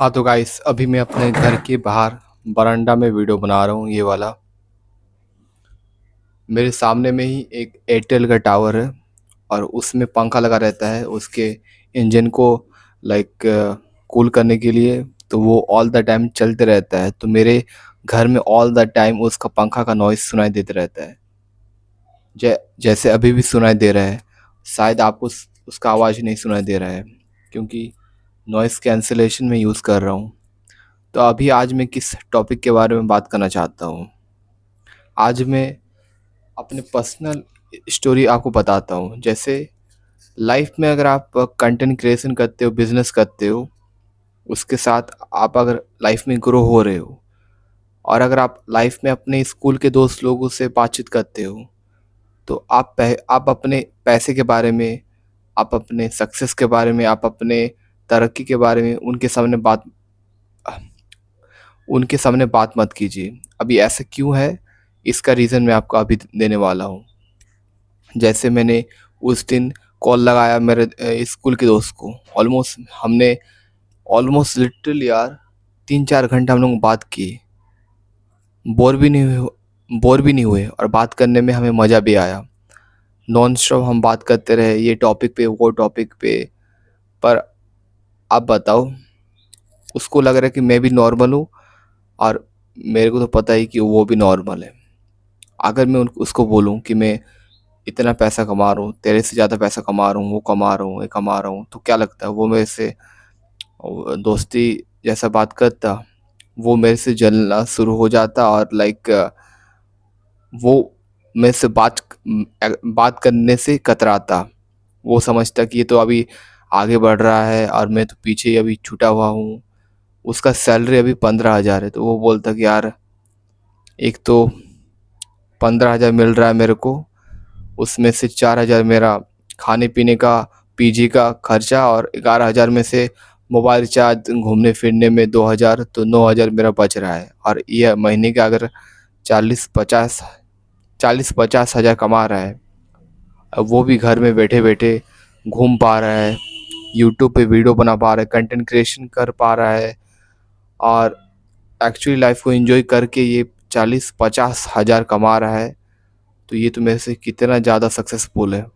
हाँ तो गाइस अभी मैं अपने घर के बाहर बरामदा में वीडियो बना रहा हूँ ये वाला। मेरे सामने में ही एक एयरटेल का टावर है और उसमें पंखा लगा रहता है उसके इंजन को लाइक कूल करने के लिए। तो वो ऑल द टाइम चलते रहता है, तो मेरे घर में ऑल द टाइम उसका पंखा का नॉइज़ सुनाई देता रहता है। जैसे अभी भी सुनाई दे रहा है। शायद आपको उसका आवाज़ नहीं सुनाई दे रहा है क्योंकि नॉइज़ कैंसलेशन में यूज़ कर रहा हूँ। तो अभी आज मैं किस टॉपिक के बारे में बात करना चाहता हूँ। आज मैं अपने पर्सनल स्टोरी आपको बताता हूँ। जैसे लाइफ में अगर आप कंटेंट क्रिएशन करते हो, बिजनेस करते हो, उसके साथ आप अगर लाइफ में ग्रो हो रहे हो और अगर आप लाइफ में अपने स्कूल के दोस्त लोगों से बातचीत करते हो, तो आप अपने पैसे के बारे में, आप अपने सक्सेस के बारे में, आप अपने तरक्की के बारे में उनके सामने बात मत कीजिए। अभी ऐसा क्यों है, इसका रीज़न मैं आपको अभी देने वाला हूँ। जैसे मैंने उस दिन कॉल लगाया मेरे स्कूल के दोस्त को। हमने ऑलमोस्ट लिटरली यार 3-4 घंटा हम लोग बात की। बोर भी नहीं हुए और बात करने में हमें मज़ा भी आया। नॉन स्टॉप हम बात करते रहे, ये टॉपिक पे, वो टॉपिक पे। पर आप बताओ, उसको लग रहा है कि मैं भी नॉर्मल हूँ और मेरे को तो पता ही कि वो भी नॉर्मल है। अगर मैं उसको बोलूँ कि मैं इतना पैसा कमा रहा हूँ, तेरे से ज़्यादा पैसा कमा रहा हूँ, वो कमा रहा हूँ, ये कमा रहा हूँ, तो क्या लगता है वो मेरे से दोस्ती जैसा बात करता? वो मेरे से जलना शुरू हो जाता और लाइक वो मेरे से बात करने से कतराता। वो समझता कि ये तो अभी आगे बढ़ रहा है और मैं तो पीछे ही अभी छूटा हुआ हूँ। उसका सैलरी अभी 15,000 है, तो वो बोलता कि यार एक तो 15,000 मिल रहा है मेरे को, उसमें से 4,000 मेरा खाने पीने का, पीजी का खर्चा, और 11,000 में से मोबाइल रिचार्ज, घूमने फिरने में 2,000, तो 9,000 मेरा बच रहा है। और यह महीने का अगर 40-50 हज़ार कमा रहा है, अब वो भी घर में बैठे बैठे घूम पा रहा है, यूट्यूब पे वीडियो बना पा रहा है, कंटेंट क्रिएशन कर पा रहा है और एक्चुअली लाइफ को एंजॉय करके ये 40-50 हज़ार कमा रहा है। तो ये तो मेरे से कितना ज़्यादा सक्सेसफुल है।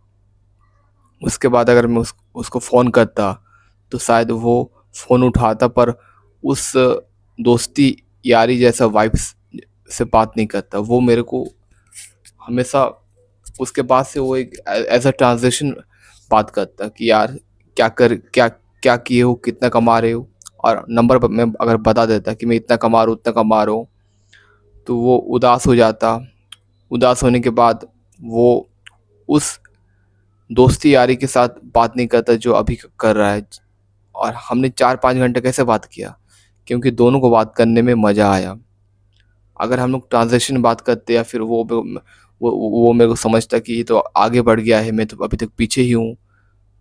उसके बाद अगर मैं उसको फ़ोन करता, तो शायद वो फ़ोन उठाता, पर उस दोस्ती यारी जैसा वाइब्स से बात नहीं करता। वो मेरे को हमेशा उसके बाद से वो एक एज़ अ ट्रांज़ैक्शन बात करता कि यार क्या क्या किए हो, कितना कमा रहे हो, और नंबर ब मैं अगर बता देता कि मैं इतना कमा रहा हूँ, उतना कमा रहा हूँ, तो वो उदास हो जाता। उदास होने के बाद वो उस दोस्ती यारी के साथ बात नहीं करता जो अभी कर रहा है। और हमने 4-5 घंटे कैसे बात किया? क्योंकि दोनों को बात करने में मज़ा आया। अगर हम लोग ट्रांज़ैक्शन बात करते या फिर वो मेरे को समझता कि ये तो आगे बढ़ गया है, मैं तो अभी तक पीछे ही हूँ,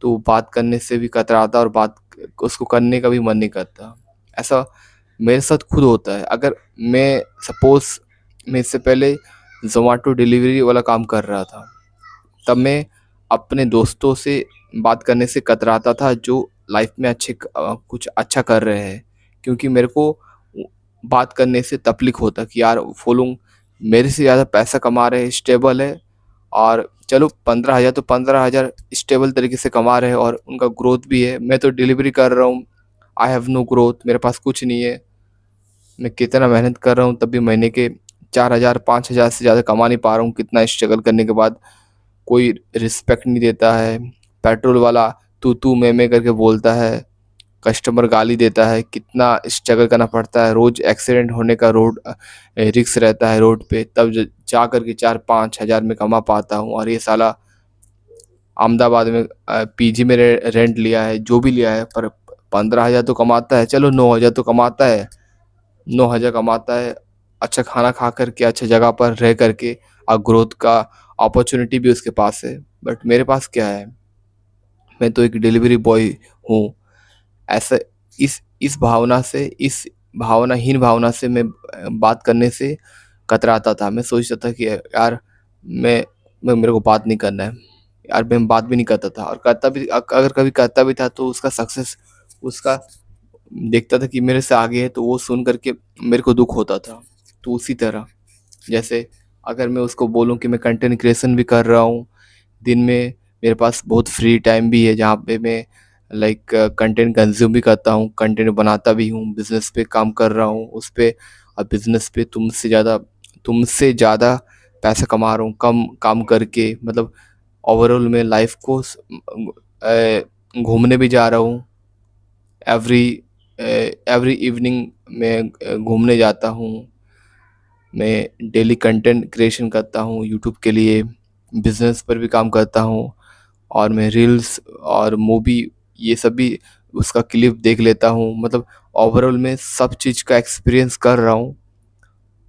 तो बात करने से भी कतराता और बात उसको करने का भी मन नहीं करता। ऐसा मेरे साथ खुद होता है। अगर मैं सपोज़ मैं इससे पहले ज़ोमैटो डिलीवरी वाला काम कर रहा था, तब मैं अपने दोस्तों से बात करने से कतराता था जो लाइफ में कुछ अच्छा कर रहे हैं, क्योंकि मेरे को बात करने से तकलीफ होता कि यार वो लोग मेरे से ज़्यादा पैसा कमा रहे हैं, स्टेबल है, और चलो 15,000 तो 15,000 स्टेबल तरीके से कमा रहे हैं और उनका ग्रोथ भी है। मैं तो डिलीवरी कर रहा हूँ, आई हैव नो ग्रोथ, मेरे पास कुछ नहीं है। मैं कितना मेहनत कर रहा हूँ तब भी महीने के 4,000 5,000 से ज़्यादा कमा नहीं पा रहा हूँ। कितना स्ट्रगल करने के बाद कोई रिस्पेक्ट नहीं देता है। पेट्रोल वाला तू मैं करके बोलता है, कस्टमर गाली देता है। कितना स्ट्रगल करना पड़ता है, रोज़ एक्सीडेंट होने का रिस्क रहता है रोड पे, तब जा कर के 4-5 हज़ार में कमा पाता हूँ। और ये साला अहमदाबाद में पीजी में रेंट लिया है, जो भी लिया है, पर 15,000 तो कमाता है। चलो 9,000 तो कमाता है, 9,000 कमाता है, अच्छा खाना खा कर के, अच्छा जगह पर रह कर के, और ग्रोथ का अपॉर्चुनिटी भी उसके पास है। बट मेरे पास क्या है? मैं तो एक डिलीवरी बॉय हूँ। ऐसा इस भावना से, इस भावनाहीन भावना से मैं बात करने से कतराता था। मैं सोचता था कि यार मैं मेरे को बात नहीं करना है। यार मैं बात भी नहीं करता था, और करता भी, अगर कभी करता भी था तो उसका देखता था कि मेरे से आगे है, तो वो सुन कर के मेरे को दुःख होता था। तो उसी तरह जैसे अगर मैं उसको बोलूँ कि मैं कंटेंट क्रिएशन भी कर रहा हूँ, दिन में मेरे पास बहुत फ्री टाइम भी है जहाँ पे मैं लाइक कंटेंट कंज्यूम भी करता हूँ, कंटेंट बनाता भी हूँ, बिज़नेस पे काम कर रहा हूँ उस पे, और बिज़नेस पे तुमसे ज़्यादा पैसा कमा रहा हूँ कम काम करके। मतलब ओवरऑल मैं लाइफ को घूमने भी जा रहा हूँ। एवरी एवरी इवनिंग मैं घूमने जाता हूँ। मैं डेली कंटेंट क्रिएशन करता हूँ यूट्यूब के लिए, बिजनेस पर भी काम करता हूँ, और मैं रील्स और मूवी ये सब भी उसका क्लिप देख लेता हूँ। मतलब ओवरऑल मैं सब चीज़ का एक्सपीरियंस कर रहा हूँ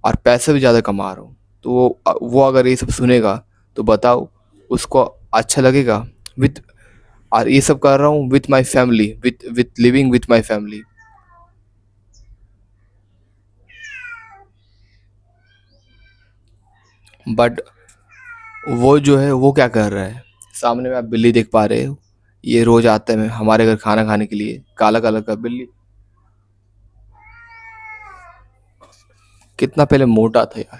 और पैसे भी ज़्यादा कमा रहा हूँ। तो वो अगर ये सब सुनेगा तो बताओ उसको अच्छा लगेगा। विथ और ये सब कर रहा हूँ with my family, with living with my family. But वो जो है वो क्या कर रहा है, सामने में आप बिल्ली देख पा रहे हो, ये रोज आता है हमारे घर खाना खाने के लिए, काला काला का बिल्ली। कितना पहले मोटा था यार,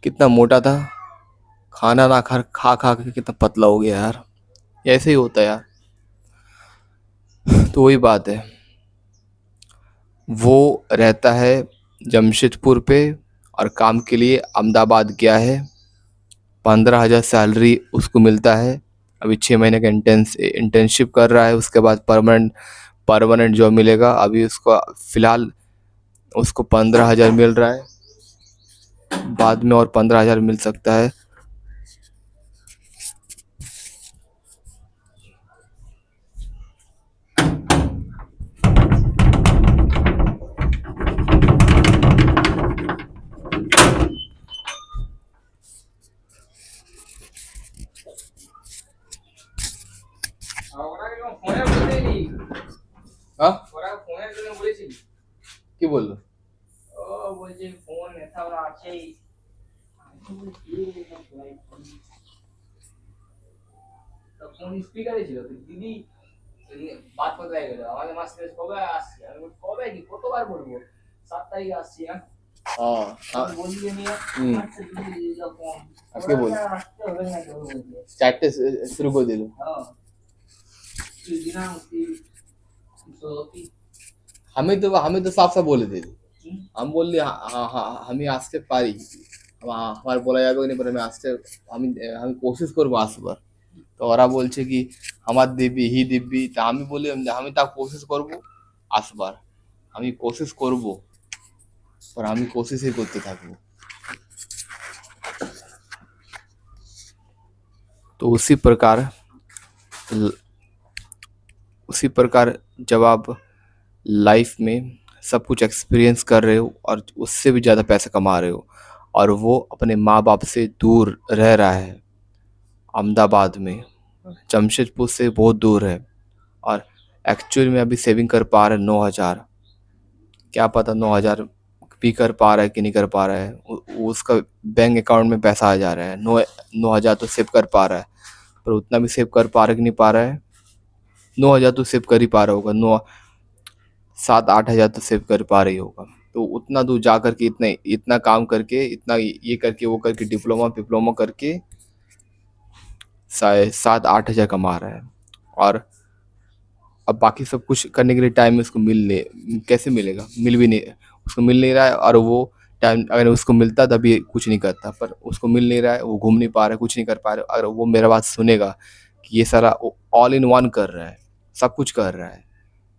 कितना मोटा था, खाना ना खा खा के कितना पतला हो गया यार। ऐसे ही होता है यार। तो वही बात है, वो रहता है जमशेदपुर पे और काम के लिए अहमदाबाद गया है। 15,000 सैलरी उसको मिलता है। अभी 6 महीने का इंटर्नशिप कर रहा है, उसके बाद परमानेंट जॉब मिलेगा। अभी उसको फ़िलहाल उसको 15,000 मिल रहा है, बाद में और 15,000 मिल सकता है। हाँ কি বললো? हाँ हाँ আজকে বল, 4টে শুরু করে দিল। हमें तो साफ साफ बोले थे, हम बोल दिए हाँ हाँ हम আসতে পারি। আমার বলা যাবে না, পরে আমি আমি কোशिश করবো আসবার। তো ওরা বলছে কি আমার দিব্যি হি দিব্যি, তা আমি বললাম যে আমি তা কোशिश করবো আসবার, আমি কোशिश করবো, पर আমি কোशिशই করতে থাকবো। तो ल- उसी प्रकार जब आप लाइफ में सब कुछ एक्सपीरियंस कर रहे हो और उससे भी ज़्यादा पैसा कमा रहे हो, और वो अपने माँ बाप से दूर रह रहा है अहमदाबाद में, जमशेदपुर से बहुत दूर है, और एक्चुअल में अभी सेविंग कर पा रहा है 9,000। क्या पता 9,000 भी कर पा रहा है कि नहीं कर पा रहा है, उसका बैंक अकाउंट में पैसा आ जा रहा है। 9,000 तो सेव कर पा रहा है, पर उतना भी सेव कर पा रहा है कि नहीं पा रहा है। 9,000 तो सेव कर ही पा रहा होगा, 7-8 हज़ार तो सेव कर पा रही होगा। तो उतना दूर जा करके इतना इतना काम करके, इतना ये करके वो करके, डिप्लोमा डिप्लोमा करके 7-8 हज़ार कमा रहा है, और अब बाकी सब कुछ करने के लिए टाइम उसको कैसे मिलेगा, मिल भी नहीं, उसको मिल नहीं रहा है। और वो टाइम अगर उसको मिलता तभी कुछ नहीं करता, पर उसको मिल नहीं रहा है, वो घूम नहीं पा रहा है, कुछ नहीं कर पा रहा है। अगर वो मेरा बात सुनेगा कि ये सारा ऑल इन वन कर रहा है, सब कुछ कर रहा है,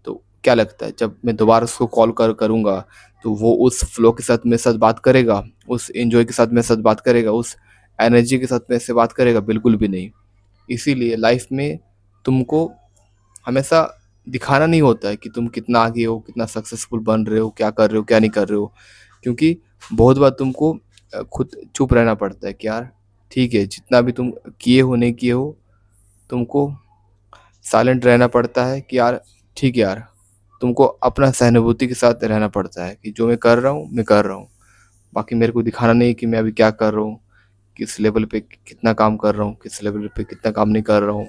तो क्या लगता है जब मैं दोबारा उसको कॉल करूँगा तो वो उस फ्लो के साथ मेरे साथ बात करेगा, उस एन्जॉय के साथ मेरे साथ बात करेगा, उस एनर्जी के साथ मेरे से बात करेगा? बिल्कुल भी नहीं। इसीलिए लाइफ में तुमको हमेशा दिखाना नहीं होता है कि तुम कितना आगे हो, कितना सक्सेसफुल बन रहे हो, क्या कर रहे हो, क्या नहीं कर रहे हो। क्योंकि बहुत बार तुमको खुद चुप रहना पड़ता है कि यार ठीक है, जितना भी तुम किए हो नहीं किए हो, तुमको साइलेंट रहना पड़ता है कि यार ठीक है यार, तुमको अपना सहानुभूति के साथ रहना पड़ता है कि जो मैं कर रहा हूँ, मैं कर रहा हूँ। बाकी मेरे को दिखाना नहीं कि मैं अभी क्या कर रहा हूँ, किस लेवल पे कितना काम कर रहा हूँ, किस लेवल पे कितना काम नहीं कर रहा हूँ।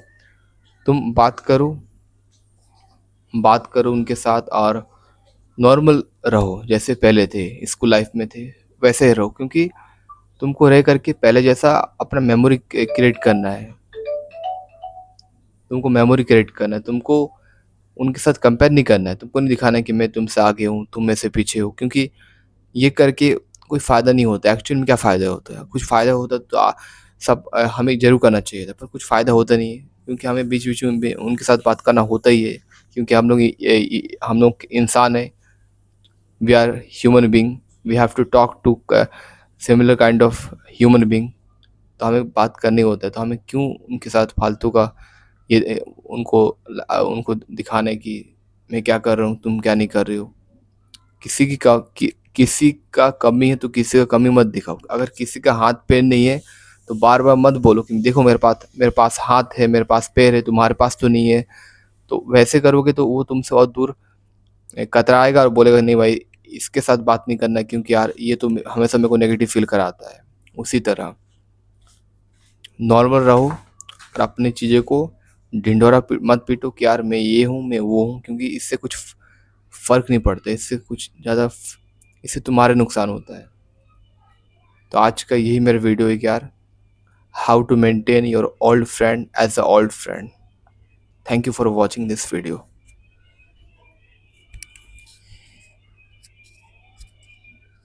तुम बात करो, बात करो उनके साथ और नॉर्मल रहो, जैसे पहले थे, स्कूल लाइफ में थे, वैसे ही रहो। क्योंकि तुमको रह करके पहले जैसा अपना मेमोरी क्रिएट करना है, तुमको मेमोरी क्रिएट करना है, तुमको उनके साथ कंपेयर नहीं करना है, तुमको नहीं दिखाना है कि मैं तुमसे आगे हूँ, तुम मेरे से पीछे हो। क्योंकि ये करके कोई फ़ायदा नहीं होता। एक्चुअल में क्या फ़ायदा होता है? कुछ फ़ायदा होता तो हमें ज़रूर करना चाहिए था, पर कुछ फ़ायदा होता नहीं है। क्योंकि हमें बीच-बीच में भी उनके साथ बात करना होता ही है, क्योंकि हम लोग इंसान हैं, we are human being, we have to talk to similar kind of human being. तो हमें बात करनी होता है, तो हमें क्यों उनके साथ फालतू का उनको दिखाना कि मैं क्या कर रहा हूँ, तुम क्या नहीं कर रहे हो। किसी का कमी है तो किसी का कमी मत दिखाओ। अगर किसी का हाथ पैर नहीं है तो बार बार मत बोलो कि देखो मेरे पास हाथ है, मेरे पास पैर है, तुम्हारे पास तो नहीं है। तो वैसे करोगे तो वो तुमसे और दूर कतराएगा और बोलेगा नहीं भाई, इसके साथ बात नहीं करना, क्योंकि यार ये तो हमेशा मेरे को नेगेटिव फील कराता है। उसी तरह नॉर्मल रहो और अपनी चीज़ें को मत पीटो कि यार मैं ये हूँ, मैं वो हूँ। क्योंकि इससे कुछ फ़र्क नहीं पड़ता, इससे तुम्हारे नुकसान होता है। तो आज का यही मेरा वीडियो है कि यार, how to maintain your old friend as a old friend. Thank you for watching this video.